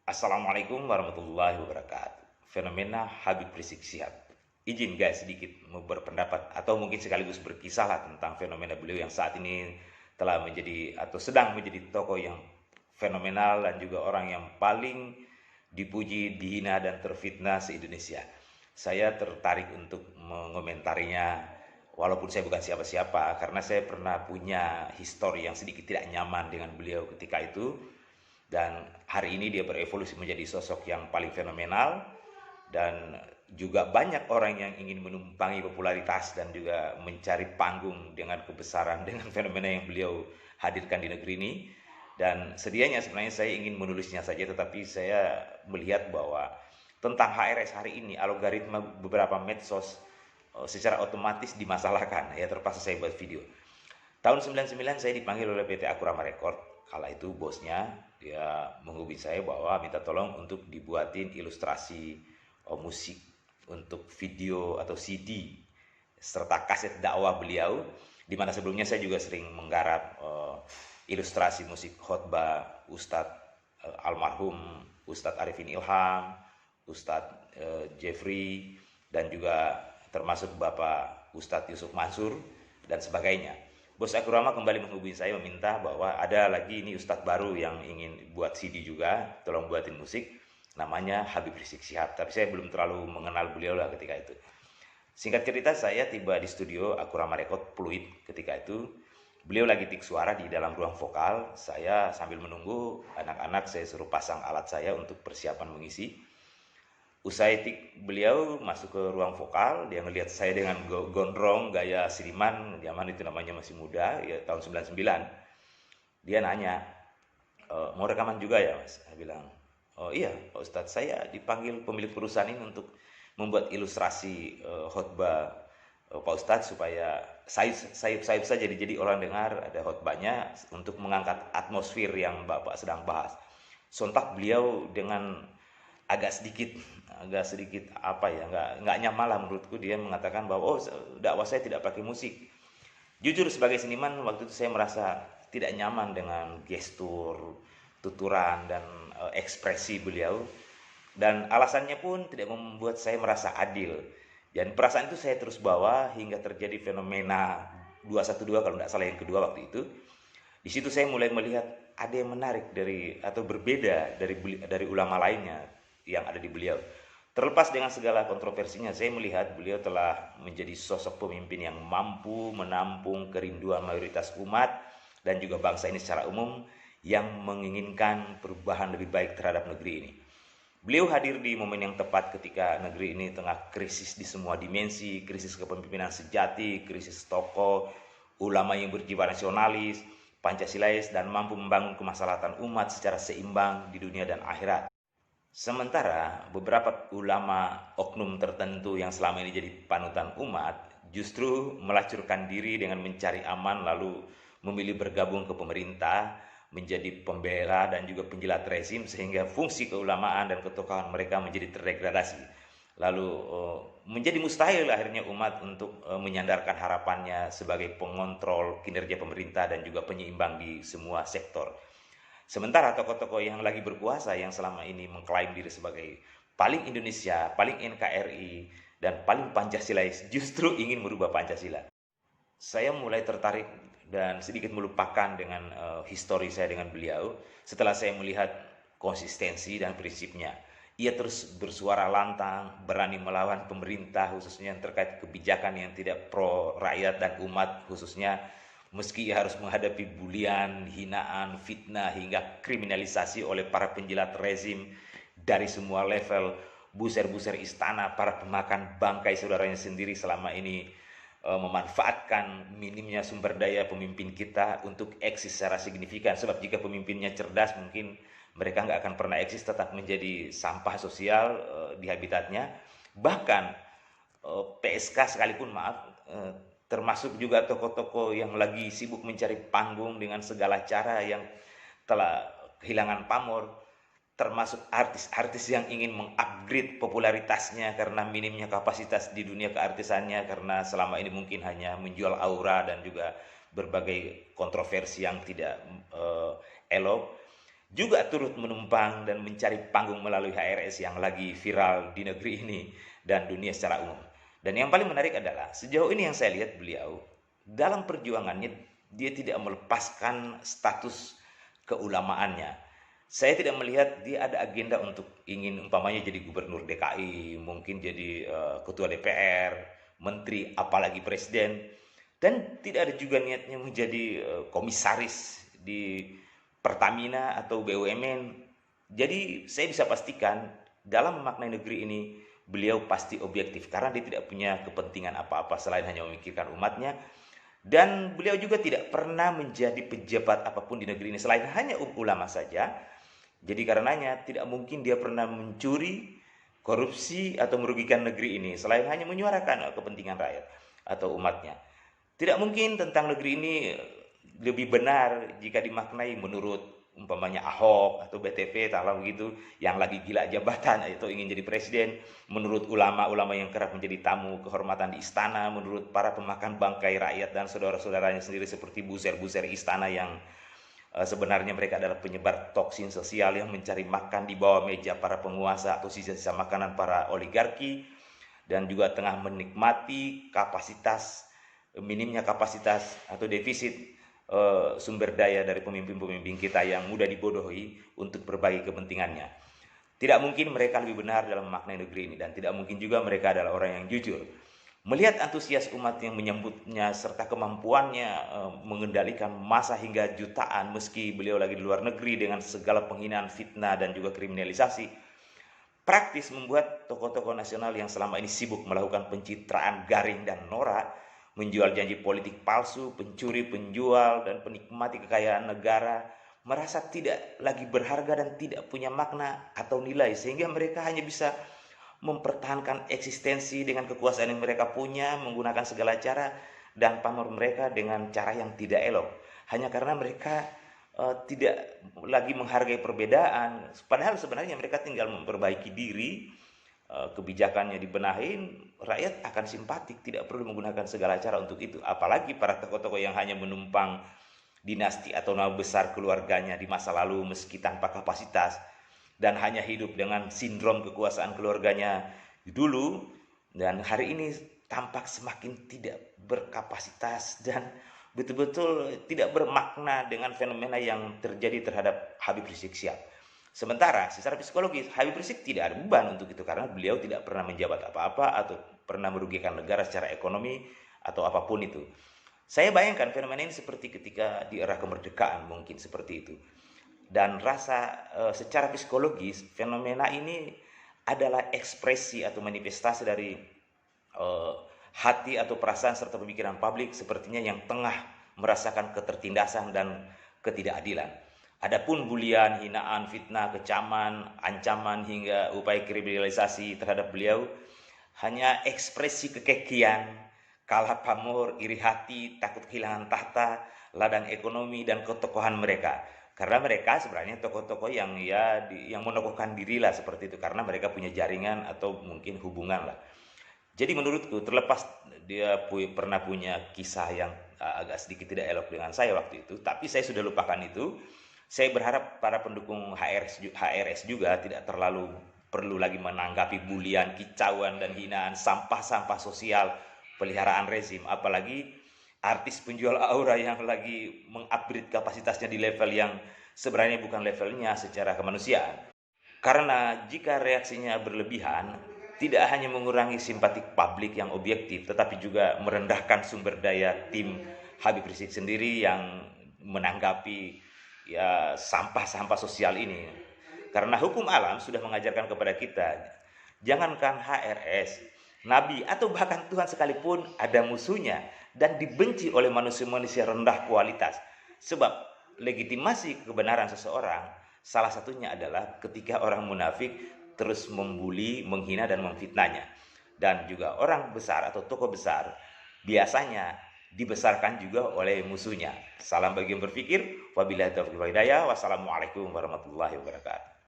Assalamualaikum warahmatullahi wabarakatuh. Fenomena Habib Rizik Syihab. Izin guys sedikit berpendapat atau mungkin sekaligus berkisah lah tentang fenomena beliau yang saat ini telah menjadi atau sedang menjadi tokoh yang fenomenal dan juga orang yang paling dipuji, dihina dan terfitnah se-Indonesia. Saya tertarik untuk mengomentarinya walaupun saya bukan siapa-siapa karena saya pernah punya histori yang sedikit tidak nyaman dengan beliau ketika itu, dan hari ini dia berevolusi menjadi sosok yang paling fenomenal, dan juga banyak orang yang ingin menumpangi popularitas dan juga mencari panggung dengan kebesaran dengan fenomena yang beliau hadirkan di negeri ini. Dan sedianya sebenarnya saya ingin menulisnya saja, tetapi saya melihat bahwa tentang HRS hari ini algoritma beberapa medsos secara otomatis dimasalahkan, ya terpaksa saya buat video. Tahun 99 saya dipanggil oleh PT Akurama Record. Kala itu bosnya dia menghubungi saya bahwa minta tolong untuk dibuatin ilustrasi musik untuk video atau CD serta kaset dakwah beliau, di mana sebelumnya saya juga sering menggarap ilustrasi musik khotbah Ustadz almarhum Ustadz Arifin Ilham, Ustadz Jeffrey, dan juga termasuk Bapak Ustadz Yusuf Mansur dan sebagainya. Bos Akurama kembali menghubungi saya meminta bahwa ada lagi ini Ustadz baru yang ingin buat CD juga, tolong buatin musik, namanya Habib Rizik Syihab. Tapi saya belum terlalu mengenal beliau lah ketika itu. Singkat cerita, saya tiba di studio Akurama Record Pluit ketika itu. Beliau lagi tik suara di dalam ruang vokal. Saya sambil menunggu anak-anak saya suruh pasang alat saya untuk persiapan mengisi. Usai tik beliau masuk ke ruang vokal, dia ngelihat saya dengan gondrong gaya seniman, zaman itu namanya masih muda, ya tahun 99. Dia nanya, mau rekaman juga ya mas? Saya bilang, oh iya Pak Ustadz, saya dipanggil pemilik perusahaan ini untuk membuat ilustrasi khotbah Pak Ustadz supaya sayup-sayup saja jadi orang dengar ada khotbahnya untuk mengangkat atmosfer yang Bapak sedang bahas. Sontak beliau dengan agak sedikit apa ya, nggak nyaman lah menurutku, dia mengatakan bahwa dakwah saya tidak pakai musik. Jujur sebagai seniman waktu itu saya merasa tidak nyaman dengan gestur, tuturan dan ekspresi beliau, dan alasannya pun tidak membuat saya merasa adil. Dan perasaan itu saya terus bawa hingga terjadi fenomena 212 kalau tidak salah, yang kedua waktu itu. Di situ saya mulai melihat ada yang menarik dari atau berbeda dari ulama lainnya yang ada di beliau. Terlepas dengan segala kontroversinya, saya melihat beliau telah menjadi sosok pemimpin yang mampu menampung kerinduan mayoritas umat dan juga bangsa ini secara umum yang menginginkan perubahan lebih baik terhadap negeri ini. Beliau hadir di momen yang tepat ketika negeri ini tengah krisis di semua dimensi, krisis kepemimpinan sejati, krisis tokoh, ulama yang berjiwa nasionalis, Pancasilais, dan mampu membangun kemaslahatan umat secara seimbang di dunia dan akhirat. Sementara beberapa ulama oknum tertentu yang selama ini jadi panutan umat justru melacurkan diri dengan mencari aman lalu memilih bergabung ke pemerintah, menjadi pembela dan juga penjilat rezim, sehingga fungsi keulamaan dan ketokohan mereka menjadi terdegradasi. Lalu menjadi mustahil akhirnya umat untuk menyandarkan harapannya sebagai pengontrol kinerja pemerintah dan juga penyeimbang di semua sektor. Sementara tokoh-tokoh yang lagi berkuasa yang selama ini mengklaim diri sebagai paling Indonesia, paling NKRI, dan paling Pancasilais justru ingin merubah Pancasila. Saya mulai tertarik dan sedikit melupakan dengan histori saya dengan beliau setelah saya melihat konsistensi dan prinsipnya. Ia terus bersuara lantang, berani melawan pemerintah khususnya yang terkait kebijakan yang tidak pro rakyat dan umat khususnya, meski ia harus menghadapi bulian, hinaan, fitnah, hingga kriminalisasi oleh para penjilat rezim dari semua level, buser-buser istana, para pemakan bangkai saudaranya sendiri selama ini memanfaatkan minimnya sumber daya pemimpin kita untuk eksis secara signifikan. Sebab jika pemimpinnya cerdas, mungkin mereka nggak akan pernah eksis, tetap menjadi sampah sosial di habitatnya. Bahkan PSK sekalipun, maaf, termasuk juga tokoh-tokoh yang lagi sibuk mencari panggung dengan segala cara yang telah kehilangan pamor, termasuk artis-artis yang ingin mengupgrade popularitasnya karena minimnya kapasitas di dunia keartisannya, karena selama ini mungkin hanya menjual aura dan juga berbagai kontroversi yang tidak elok. juga turut menumpang dan mencari panggung melalui HRS yang lagi viral di negeri ini dan dunia secara umum. Dan yang paling menarik adalah sejauh ini yang saya lihat beliau dalam perjuangannya dia tidak melepaskan status keulamaannya. Saya tidak melihat dia ada agenda untuk ingin umpamanya jadi gubernur DKI, mungkin jadi ketua DPR, menteri, apalagi presiden. Dan tidak ada juga niatnya menjadi komisaris di Pertamina atau BUMN. Jadi saya bisa pastikan dalam memaknai negeri ini beliau pasti objektif karena dia tidak punya kepentingan apa-apa selain hanya memikirkan umatnya. Dan beliau juga tidak pernah menjadi pejabat apapun di negeri ini selain hanya ulama saja. Jadi karenanya tidak mungkin dia pernah mencuri, korupsi atau merugikan negeri ini selain hanya menyuarakan kepentingan rakyat atau umatnya. Tidak mungkin tentang negeri ini lebih benar jika dimaknai menurut umpamanya Ahok atau BTP kalau begitu yang lagi gila jabatan atau ingin jadi presiden, menurut ulama-ulama yang kerap menjadi tamu kehormatan di istana, menurut para pemakan bangkai rakyat dan saudara-saudaranya sendiri seperti buser-buser istana yang sebenarnya mereka adalah penyebar toksin sosial yang mencari makan di bawah meja para penguasa atau sisa-sisa makanan para oligarki, dan juga tengah menikmati minimnya kapasitas atau defisit sumber daya dari pemimpin-pemimpin kita yang mudah dibodohi untuk berbagi kepentingannya. Tidak mungkin mereka lebih benar dalam memaknai negeri ini dan tidak mungkin juga mereka adalah orang yang jujur. Melihat antusias umat yang menyambutnya serta kemampuannya mengendalikan massa hingga jutaan meski beliau lagi di luar negeri dengan segala penghinaan, fitnah dan juga kriminalisasi, praktis membuat tokoh-tokoh nasional yang selama ini sibuk melakukan pencitraan garing dan norak, menjual janji politik palsu, pencuri, penjual, dan penikmati kekayaan negara, merasa tidak lagi berharga dan tidak punya makna atau nilai, sehingga mereka hanya bisa mempertahankan eksistensi dengan kekuasaan yang mereka punya, menggunakan segala cara dan pamor mereka dengan cara yang tidak elok. Hanya karena mereka tidak lagi menghargai perbedaan, padahal sebenarnya mereka tinggal memperbaiki diri, kebijakannya dibenahin, rakyat akan simpatik, tidak perlu menggunakan segala cara untuk itu. Apalagi para tokoh-tokoh yang hanya menumpang dinasti atau nama besar keluarganya di masa lalu meski tanpa kapasitas dan hanya hidup dengan sindrom kekuasaan keluarganya dulu, dan hari ini tampak semakin tidak berkapasitas dan betul-betul tidak bermakna dengan fenomena yang terjadi terhadap Habib Rizik Syihab. Sementara secara psikologis Habib Rizik tidak ada beban untuk itu karena beliau tidak pernah menjabat apa-apa atau pernah merugikan negara secara ekonomi atau apapun itu. Saya bayangkan fenomena ini seperti ketika di era kemerdekaan, mungkin seperti itu. Dan rasa secara psikologis fenomena ini adalah ekspresi atau manifestasi dari hati atau perasaan serta pemikiran publik sepertinya yang tengah merasakan ketertindasan dan ketidakadilan. Adapun bulian, hinaan, fitnah, kecaman, ancaman hingga upaya kriminalisasi terhadap beliau hanya ekspresi kekekian, kalah pamor, iri hati, takut kehilangan tahta, ladang ekonomi dan ketokohan mereka. Karena mereka sebenarnya tokoh-tokoh yang menokohkan diri lah seperti itu karena mereka punya jaringan atau mungkin hubungan lah. Jadi menurutku terlepas dia pernah punya kisah yang agak sedikit tidak elok dengan saya waktu itu, tapi saya sudah lupakan itu. Saya berharap para pendukung HRS juga tidak terlalu perlu lagi menanggapi bulian, kicauan dan hinaan, sampah-sampah sosial, peliharaan rezim, apalagi artis penjual aura yang lagi mengupgrade kapasitasnya di level yang sebenarnya bukan levelnya secara kemanusiaan. Karena jika reaksinya berlebihan, tidak hanya mengurangi simpatik publik yang objektif, tetapi juga merendahkan sumber daya tim Habib Rizik sendiri yang menanggapi sampah-sampah sosial ini. Karena hukum alam sudah mengajarkan kepada kita, jangankan HRS, Nabi atau bahkan Tuhan sekalipun ada musuhnya dan dibenci oleh manusia-manusia rendah kualitas. Sebab legitimasi kebenaran seseorang salah satunya adalah ketika orang munafik terus membuli, menghina dan memfitnahnya. Dan juga orang besar atau tokoh besar biasanya dibesarkan juga oleh musuhnya. Salam bagi yang berpikir. Wabillahi taufiq wal hidayah. Wassalamualaikum warahmatullahi wabarakatuh.